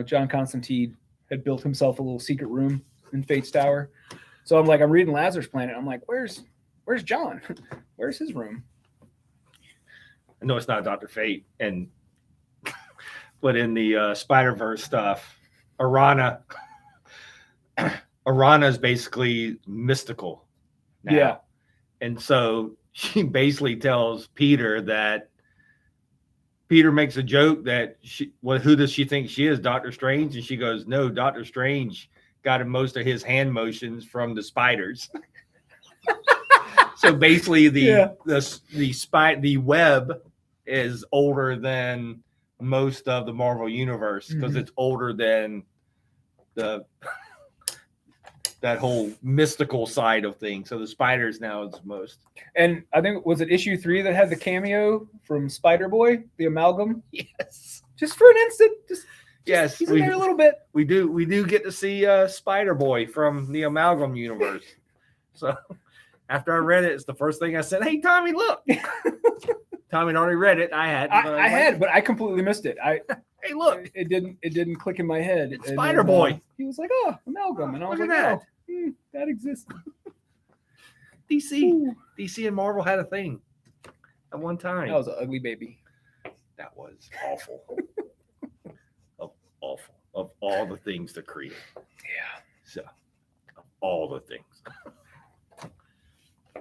John Constantine had built himself a little secret room in Fate's tower. So I'm reading Lazarus Planet. I'm like, where's John? Where's his room? I know it's not Dr. Fate, but in the Spider-Verse stuff, Arana is basically mystical now. Yeah. And so she basically tells Peter that Peter makes a joke that who does she think she is, Doctor Strange? And she goes, no, Doctor Strange got most of his hand motions from the spiders. So basically the web is older than most of the Marvel universe because it's older than that whole mystical side of things. So the spiders now is most. And I think, was it issue 3 that had the cameo from Spider-Boy, the amalgam? Yes. Just for an instant. Yes. He's in there a little bit. We do get to see Spider-Boy from the amalgam universe. So after I read it, it's the first thing I said, hey, Tommy, look. Tommy had already read it. I had. I had, but I completely missed it. Hey, look. It didn't click in my head. It's Spider-Boy. He was like, oh, amalgam. And I was Look like, at oh, that exists. DC and Marvel had a thing at one time. That was an ugly baby. That was awful. Awful. Of all the things to create. Yeah. So, of all the things.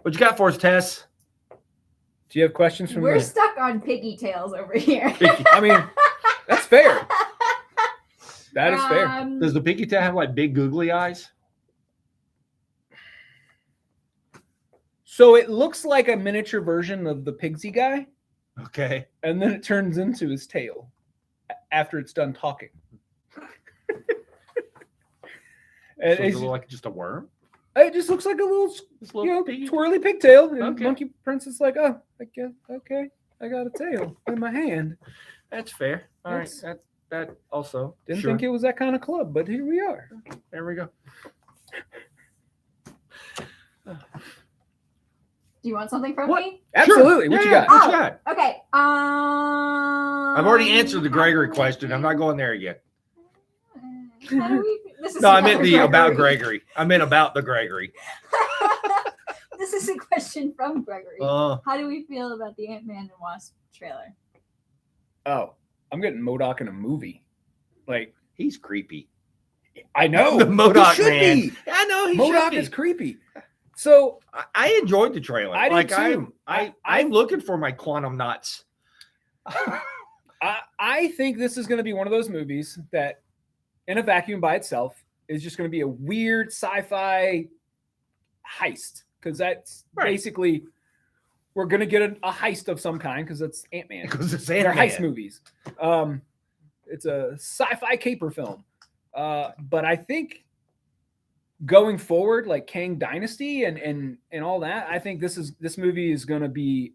What you got for us, Tess? Do you have questions from We're stuck on piggy tails over here. I mean, that's fair. That is fair. Does the piggy tail have big googly eyes? So it looks like a miniature version of the Pigsy guy, Okay. and then it turns into his tail after it's done talking. And So does it look like just a worm? it just looks like a little, Piggy? twirly pigtail. And Okay. Monkey Prince is like, oh, I guess, okay, I got a tail in my hand. That's fair. All right. That's- That also. Didn't sure. think it was that kind of club, but here we are. There we go. Do you want something from What? me? Absolutely. What you Yeah, got? What you got? Okay. I've already answered the Gregory question. I'm not going there yet. How do we, this is No, I about meant about Gregory. I meant about the Gregory. This is a question from Gregory. Oh, How do we feel about the Ant-Man and Wasp trailer? Oh, I'm getting MODOK in a movie. Like, he's creepy. I know. The MODOK He should man. be. I know he MODOK should be. is creepy. So I enjoyed the trailer. I did too. I'm looking for my quantum nuts. I think this is going to be one of those movies that, in a vacuum by itself, is just going to be a weird sci-fi heist, because that's Right. basically we're going to get a heist of some kind because it's Ant-Man. Because it's They're Ant-Man. heist movies. It's a sci-fi caper film. But I think going forward, like Kang Dynasty and all that, I think this movie is going to be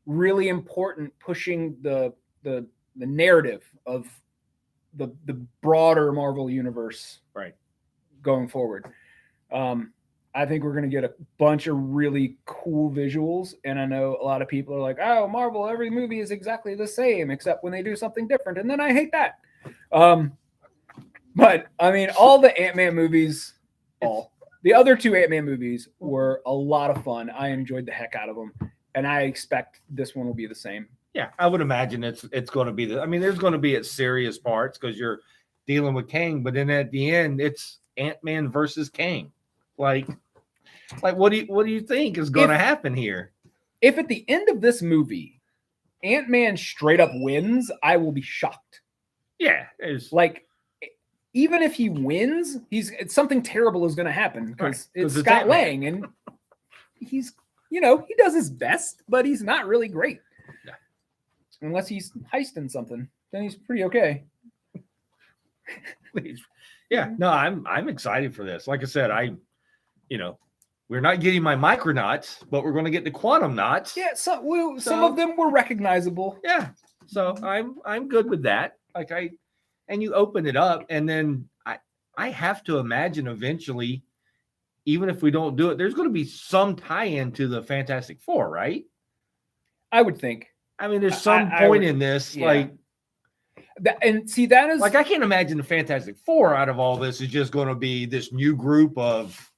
really important, pushing the narrative of the broader Marvel universe. Right. going forward. I think we're going to get a bunch of really cool visuals. And I know a lot of people are like, oh, Marvel, every movie is exactly the same, except when they do something different. And then I hate that. But I mean, all the Ant-Man movies, the other two Ant-Man movies were a lot of fun. I enjoyed the heck out of them. And I expect this one will be the same. Yeah, I would imagine it's going to be there's going to be its serious parts because you're dealing with Kang, but then at the end, it's Ant-Man versus Kang. Like what do you think is going to happen here? If at the end of this movie, Ant-Man straight up wins, I will be shocked. Yeah, it's like even if he wins, something terrible is going to happen because it's Scott Lang, and he's he does his best, but he's not really great. Yeah. Unless he's heisting something, then he's pretty okay. Yeah, no, I'm excited for this. Like I said, we're not getting my Micronauts, but we're going to get the Quantum Knots. Yeah, some of them were recognizable. Yeah, so I'm good with that. And you open it up, and then I have to imagine eventually, even if we don't do it, there's going to be some tie-in to the Fantastic Four, right? I would think. I mean, there's some point in this, yeah. That is like I can't imagine the Fantastic Four out of all this is just going to be this new group of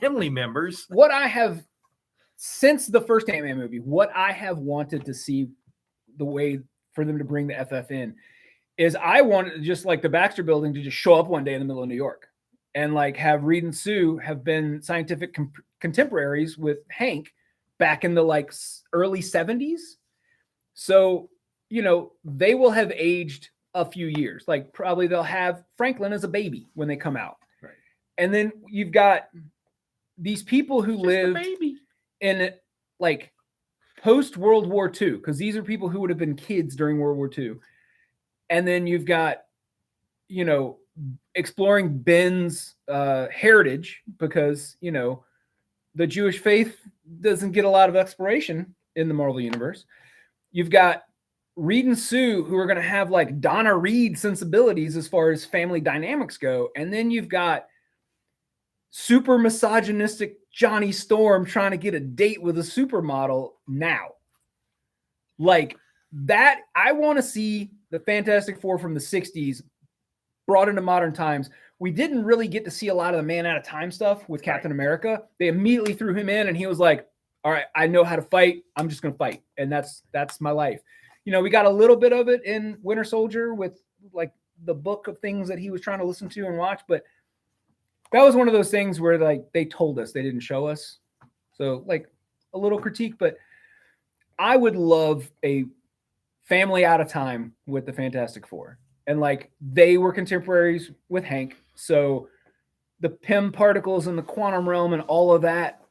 family members. What I have since the first Ant-Man movie, what I have wanted to see the way for them to bring the FF in is I wanted just like the Baxter Building to just show up one day in the middle of New York and like have Reed and Sue have been scientific contemporaries with Hank back in the like early 70s. So, they will have aged a few years. Like probably they'll have Franklin as a baby when they come out. Right. And then you've got these people who live in like post World War II, because these are people who would have been kids during World War II. And then you've got, exploring Ben's heritage because, the Jewish faith doesn't get a lot of exploration in the Marvel universe. You've got Reed and Sue who are going to have like Donna Reed sensibilities as far as family dynamics go. And then you've got super misogynistic Johnny Storm trying to get a date with a supermodel now. Like that, I want to see the Fantastic Four from the 60s brought into modern times. We didn't really get to see a lot of the Man Out of Time stuff with Captain America. They immediately threw him in and he was like, all right, I know how to fight. I'm just going to fight. And that's my life. We got a little bit of it in Winter Soldier with like the book of things that he was trying to listen to and watch. But that was one of those things where like they told us, they didn't show us. So like a little critique, but I would love a family out of time with the Fantastic Four. And like they were contemporaries with Hank. So the Pym particles in the quantum realm and all of that,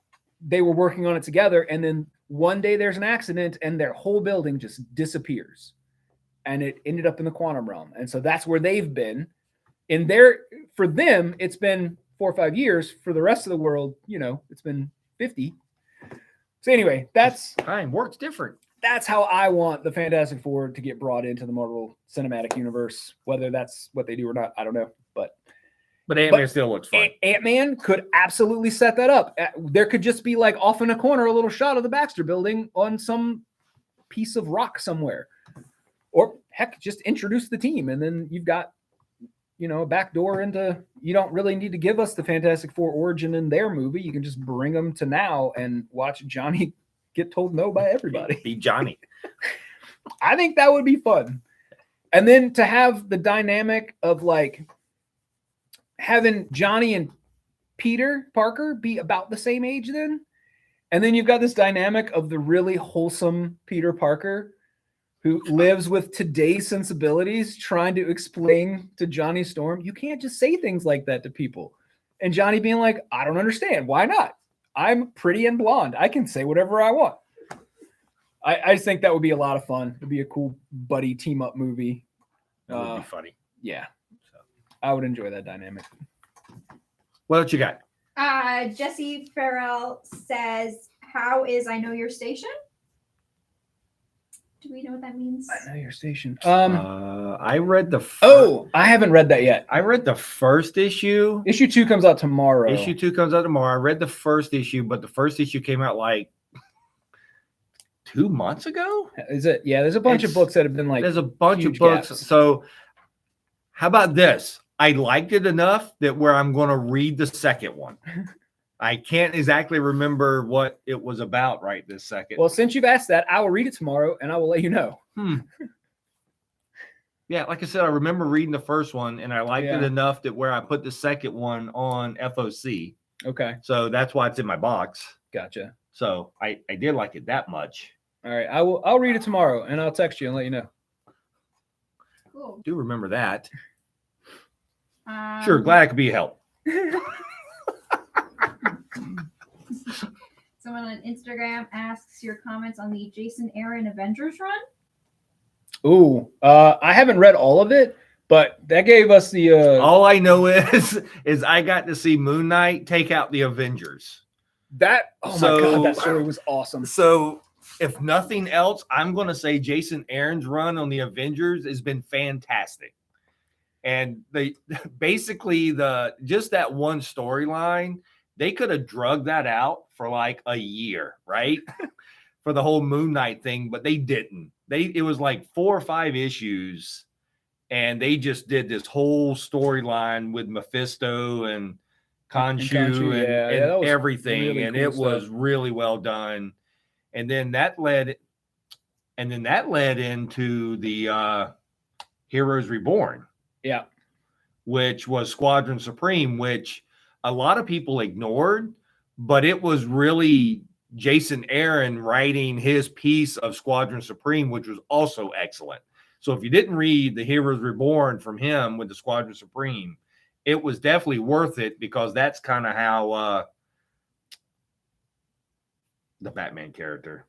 they were working on it together. And then one day there's an accident and their whole building just disappears. And it ended up in the quantum realm. And so that's where they've been. For them, it's been 4 or 5 years. For the rest of the world, it's been 50. So anyway, time works different. That's how I want the Fantastic Four to get brought into the Marvel Cinematic Universe. Whether that's what they do or not, I don't know. But Ant-Man still looks fun. Ant-Man could absolutely set that up. There could just be like off in a corner, a little shot of the Baxter Building on some piece of rock somewhere. Or heck, just introduce the team. And then you've got, a back door into, you don't really need to give us the Fantastic Four origin in their movie. You can just bring them to now and watch Johnny get told no by everybody. Be Johnny. I think that would be fun. And then to have the dynamic of like having Johnny and Peter Parker be about the same age then. And then you've got this dynamic of the really wholesome Peter Parker who lives with today's sensibilities, trying to explain to Johnny Storm, you can't just say things like that to people. And Johnny being like, I don't understand. Why not? I'm pretty and blonde. I can say whatever I want. I just think that would be a lot of fun. It'd be a cool buddy team up movie. That would be funny. Yeah. So I would enjoy that dynamic. What else you got? Jesse Farrell says, how is I Know Your Station? Do we know what that means? I know your station. I read the. I haven't read that yet. I read the first issue. Issue 2 comes out tomorrow. Issue 2 comes out tomorrow. I read the first issue, but the first issue came out like 2 months ago. Is it? Yeah, there's a bunch of It's- books that have been like. There's a bunch of huge books. gaps. So, how about this? I liked it enough that where I'm going to read the second one. I can't exactly remember what it was about right this second. Well, since you've asked that, I will read it tomorrow and I will let you know. Yeah, like I said, I remember reading the first one and I liked it Yeah. enough that where I put the second one on FOC. Okay, So that's why it's in my box. gotcha. So I did like it that much. All right, I'll read it tomorrow and I'll text you and let you know. Cool. Do remember that. Sure, Um, glad I could be a help. Someone on Instagram asks your comments on the Jason Aaron Avengers run. Ooh, I haven't read all of it, but that gave us the. All I know is I got to see Moon Knight take out the Avengers. That oh So- my god, that story was awesome. So if nothing else, I'm going to say Jason Aaron's run on the Avengers has been fantastic. And they basically just that one storyline, they could have drugged that out for like a year, right? For the whole Moon Knight thing, but they didn't. It was like 4 or 5 issues, and they just did this whole storyline with Mephisto and Khonshu and, yeah, and that was everything, really and cool it was stuff. really well done. And then that led into the Heroes Reborn, Yeah, which was Squadron Supreme, which a lot of people ignored, but it was really Jason Aaron writing his piece of Squadron Supreme, which was also excellent. So if you didn't read the Heroes Reborn from him with the Squadron Supreme, it was definitely worth it because that's kind of how the Batman character,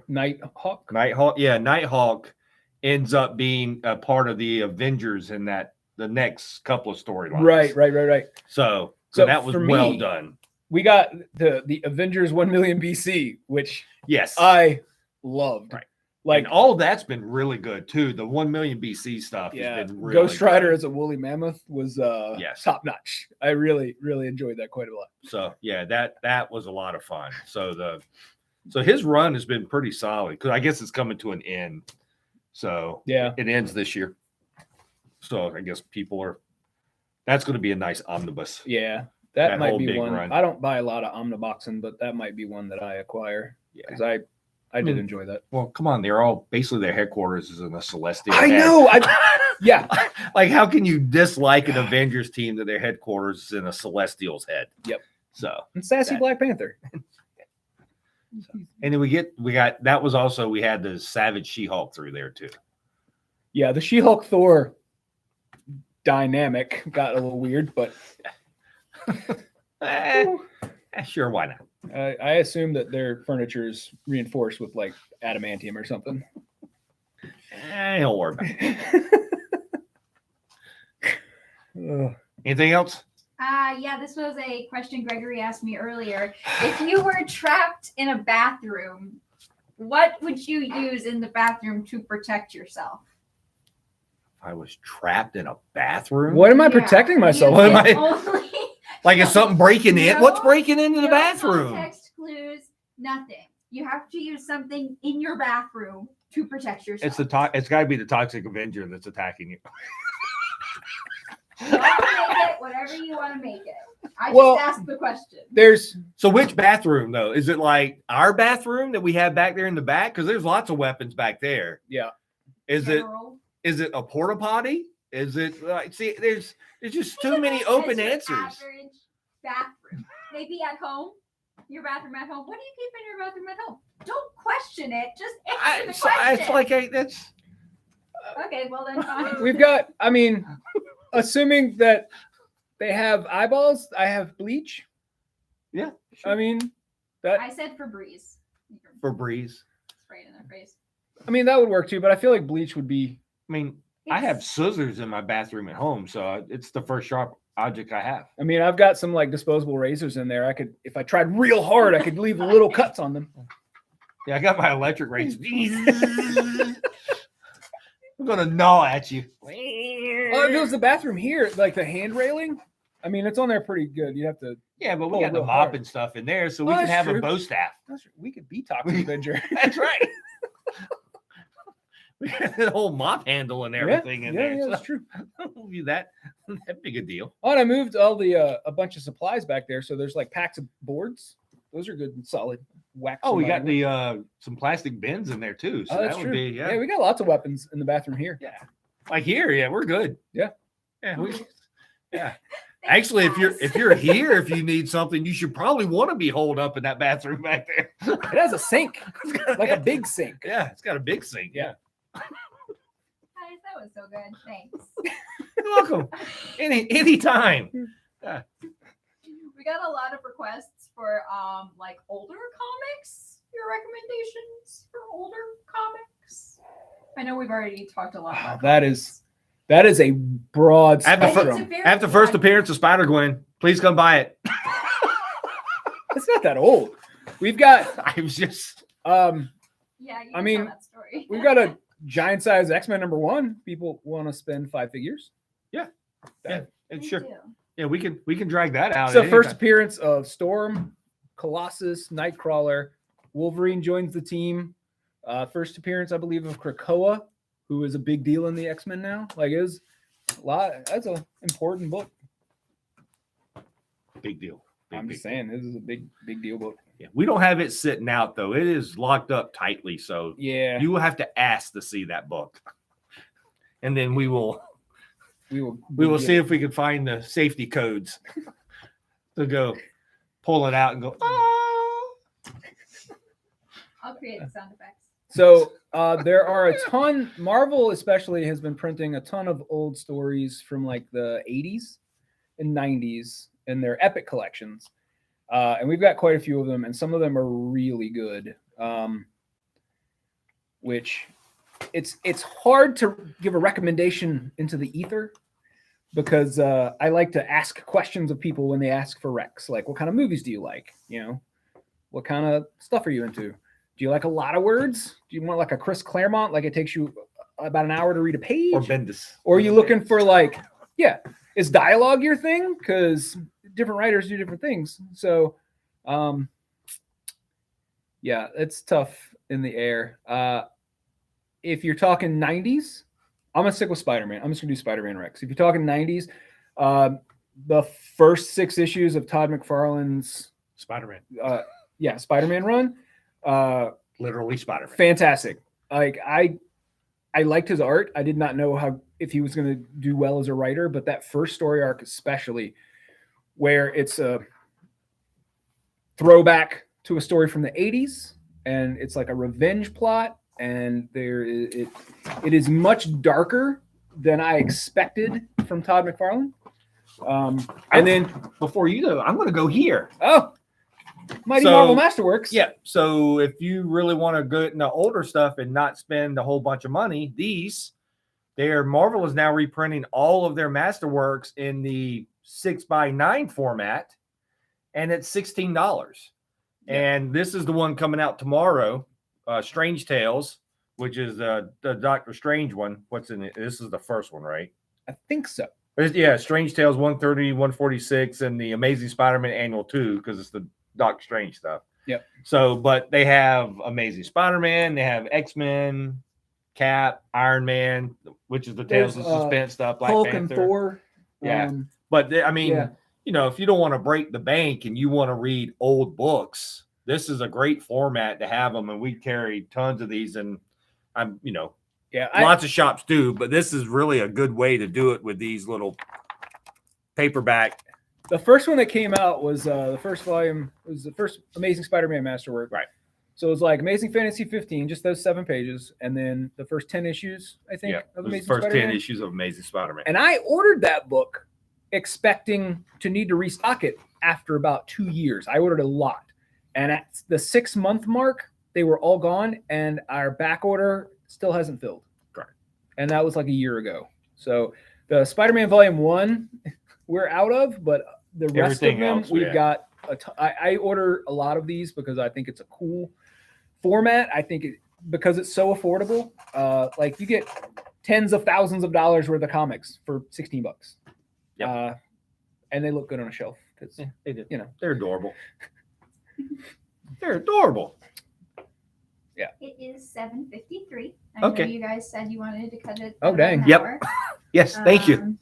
Nighthawk. Nighthawk ends up being a part of the Avengers in the next couple of storylines. Right. So So that was for well me- done. We got the Avengers 1 million BC, which Yes. I loved. Right. Like and all that's been really good too. The 1 million BC stuff yeah, has been really Ghost Rider good. as a woolly mammoth was Yes. top notch. I really enjoyed that quite a lot. So yeah, that was a lot of fun. So his run has been pretty solid because I guess it's coming to an end. So Yeah. it ends this year. So I guess that's going to be a nice omnibus. Yeah. That That might whole be big one. run. I don't buy a lot of Omniboxing, but that might be one that I acquire Yeah. because I did Hmm. enjoy that. Well, come on, they're all basically their headquarters is in a celestial. I head. know. Yeah. Like, how can you dislike an Avengers team that their headquarters is in a celestial's head? Yep. So, And sassy That- Black Panther. and then we got that was also we had the Savage She-Hulk through there too. Yeah, the She-Hulk Thor dynamic got a little weird, but Sure, why not? I assume that their furniture is reinforced with like adamantium or something. Don't worry about it. Ugh. Anything else? Yeah, this was a question Gregory asked me earlier. If you were trapped in a bathroom, what would you use in the bathroom to protect yourself? I was trapped in a bathroom. What am I Yeah, protecting myself? you What am can I- only- Like, is something breaking in? No, What's breaking into the no bathroom? Context clues, nothing. You have to use something in your bathroom to protect yourself. It's got to be the Toxic Avenger that's attacking you. You want to make it whatever you want to make it. I Well- just asked the question. There's So which bathroom though? Is it like our bathroom that we have back there in the back? Because there's lots of weapons back there. yeah. General. Is it a porta potty? Is it like see? There's just too Think of many it open as your answers. Average bathroom. Maybe at home. Your bathroom at home. What do you keep in your bathroom at home? Don't question it. Just answer the question. It's like that's Okay, well then fine. We've got, I mean, assuming that they have eyeballs, I have bleach. yeah. I mean, that I said Febreze. You can For breeze. spray it in their face. that would work too, but I feel like bleach would be I mean, I have It's- scissors in my bathroom at home, so it's the first sharp object I have. I mean, I've got some like disposable razors in there. I could, if I tried real hard, I could leave little cuts on them. Yeah, I got my electric rates. I'm gonna gnaw at you. Oh, if it was the bathroom here, like the hand railing, I mean, it's on there pretty good. You have to. Yeah, but we Pull got the real mop hard. and stuff in there, so we Oh, can that's have a true. bow staff. We could be Toxic Avenger. That's right. We got the whole mop handle and everything in there. Yeah, so that's true. I'll view that big a deal. Oh, and I moved all the a bunch of supplies back there, so there's like packs of boards. Those are good and solid. Whack. Oh, we got somebody with. the some plastic bins in there too. So Oh, that's that true. would be Yeah, we got lots of weapons in the bathroom here. Yeah. Like here, yeah, we're good. Yeah. Yeah. Yeah. Thanks, Actually, guys. if you're here, if you need something, you should probably want to be holed up in that bathroom back there. It has a sink, like a big sink. Yeah, it's got a big sink. Yeah. Guys, that was so good. Thanks. You're welcome. Anytime. We got a lot of requests for like older comics. Your recommendations for older comics? I know we've already talked a lot Wow, about that comics. is a broad At the spectrum. It's a very After the first broad- appearance of Spider Gwen, please come buy it. It's not that old. We've got I was just Yeah, you I can mean, tell that story. we've got a giant size X-Men #1. People want to spend 5 figures. Yeah. Me sure. too. Yeah, we can drag that out. So at any first time. appearance of Storm, Colossus, Nightcrawler, Wolverine joins the team. First appearance, I believe, of Krakoa, who is a big deal in the X-Men now. Like, it was a lot. That's an important book. Big deal. Big, I'm big just saying, this is a big deal book. deal. Yeah. We don't have it sitting out though. It is locked up tightly, so Yeah, you will have to ask to see that book, and then we will we will see if we can find the safety codes to go pull it out and go. Oh. I'll create the sound effects. So there are a ton. Marvel especially has been printing a ton of old stories from like the 80s and 90s in their epic collections, and we've got quite a few of them, and some of them are really good. Which it's hard to give a recommendation into the ether because I like to ask questions of people when they ask for recs, like what kind of movies do you like? You know, what kind of stuff are you into? Do you like a lot of words? Do you want like a Chris Claremont, like it takes you about an hour to read a page? Or Bendis. Or are you looking for like, yeah, is dialogue your thing? Because different writers do different things. So, yeah, it's tough in the air. If you're talking 90s, I'm going to stick with Spider-Man. I'm just going to do Spider-Man Rex. If you're talking 90s, the first 6 issues of Todd McFarlane's Spider-Man. Spider-Man run, Literally Spider-Man. fantastic. Like I liked his art. I did not know if he was going to do well as a writer, but that first story arc especially, where it's a throwback to a story from the 80s and it's like a revenge plot, and it is much darker than I expected from Todd McFarlane. And then Before you go, I'm going to go here. Mighty So- Marvel Masterworks. Yeah. So if you really want to go into older stuff and not spend a whole bunch of money, Marvel is now reprinting all of their Masterworks in the 6x9 format, and it's $16. And this is the one coming out tomorrow, Strange Tales, which is the Doctor Strange one. What's in it? This is the first one, right? I think so. Yeah, Strange Tales 130, 146, and the Amazing Spider-Man Annual 2, because it's the Doctor Strange stuff. Yep. So, but they have Amazing Spider-Man, they have X-Men, Cap, Iron Man, which is the Tales of There's, Suspense stuff, Black Hulk Panther. and Thor. Yeah. But I mean, Yeah. you know, if you don't want to break the bank and you want to read old books, this is a great format to have them. And we carry tons of these, and lots of shops do, but this is really a good way to do it with these little paperback. The first one that came out was the first volume. It was the first Amazing Spider-Man Masterwork. Right. So it was like Amazing Fantasy 15, just those 7 pages, and then the first 10 issues, I think, Yeah, of the Amazing first 10 Spider-Man. issues of Amazing Spider-Man. And I ordered that book expecting to need to restock it after about 2 years. I ordered a lot. And at the 6-month mark, they were all gone, and our back order still hasn't filled. Correct. And that was like a year ago. So the Spider-Man Volume 1, we're out of, but the rest Everything of them, else, we've yeah. got. I order a lot of these because I think it's a cool format, I think because it's so affordable, like you get tens of thousands of dollars worth of comics for $16. Yep. And they look good on a shelf. Yeah, they do. You know, They're adorable. They're adorable. It is 7:53. I Okay. know you guys said you wanted to cut it. Oh, about dang. an Yep. hour. Yes, thank you. Um,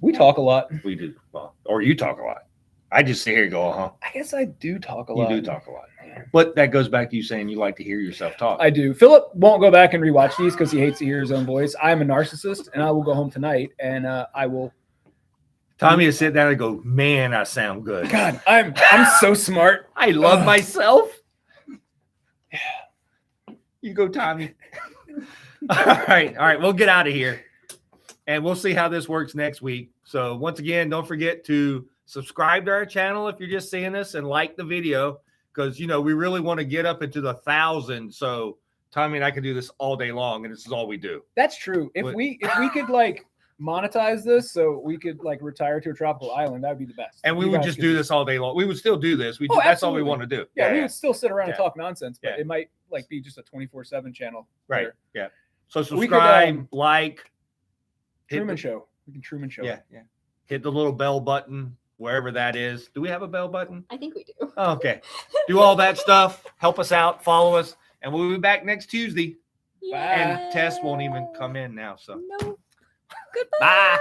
we talk a lot. We do. Well, or you talk a lot. I just sit here and go, huh? I guess I do talk a You lot. do talk a lot. But that goes back to you saying you like to hear yourself talk. I do. Philip won't go back and rewatch these because he hates to hear his own voice. I'm a narcissist, and I will go home tonight and I will. Tommy is sit down and go, man, I sound good. God, I'm so smart. I love myself. You go, Tommy. All right. We'll get out of here. And we'll see how this works next week. So once again, don't forget to subscribe to our channel if you're just seeing us and like the video because, you know, we really want to get up into the 1,000. So Tommy and I can do this all day long and this is all we do. That's true. If What- we could like monetize this so we could like retire to a tropical island, that would be the best. And we You would guys just could do this all day long. We would still do this. Oh, That's all we absolutely. want to do. Yeah, we would still sit around and Yeah. talk nonsense, but Yeah. it might like be just a 24/7 channel. Right. where- Yeah. So We could, subscribe, like, hit Truman the- Show. We can Truman Show. Yeah. Hit the little bell button wherever that is. Do we have a bell button? I think we do. Oh, okay. Do all that stuff. Help us out. Follow us. And we'll be back next Tuesday. And Tess won't even come in now. So No. Goodbye. bye.